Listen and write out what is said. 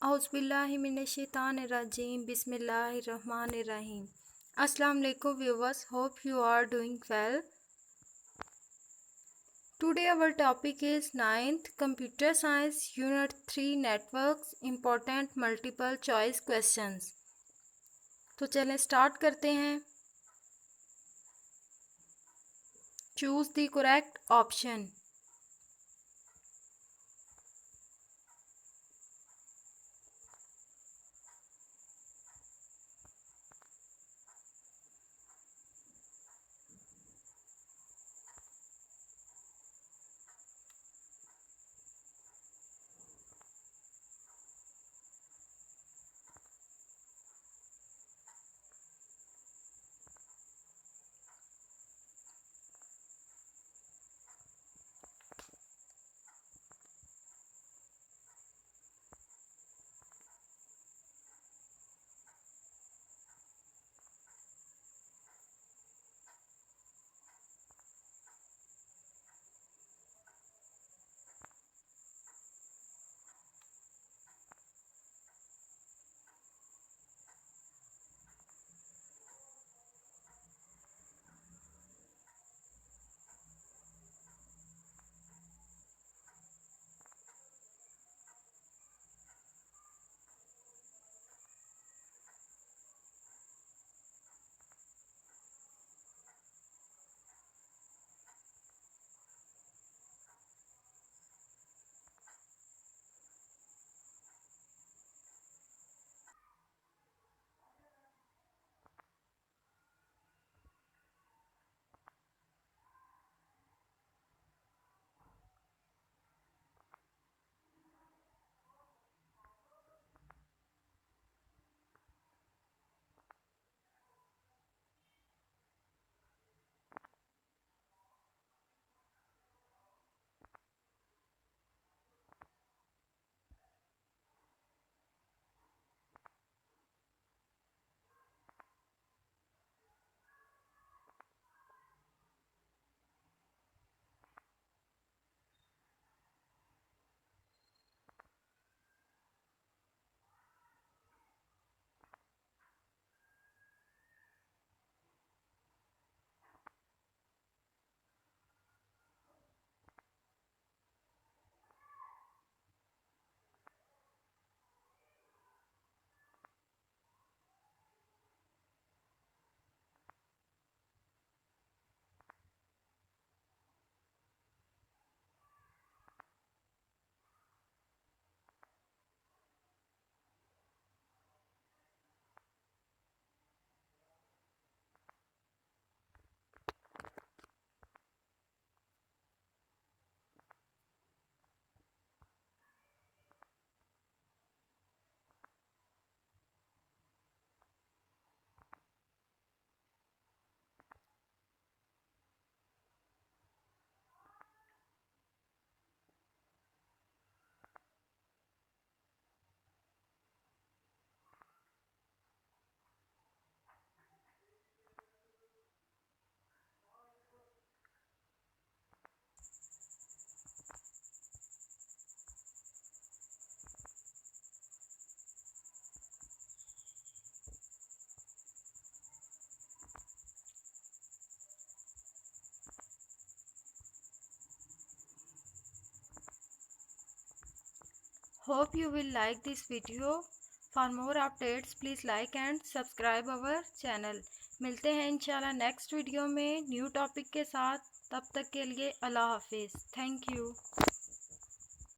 Auzubillahiminash-shaytanir-rajim. Bismillahir-rahmanir-rahim. Assalamu alaikum viewers. Hope you are doing well. Today our topic is 9th Computer Science Unit 3 Networks Important Multiple Choice Questions. तो चलें start करते हैं. Choose the correct option. Hope you will like this video. For more updates, please like and subscribe our channel. मिलते हैं इंशाल्लाह next video में new topic के साथ. तब तक के लिए अल्लाह हाफिज़. Thank you.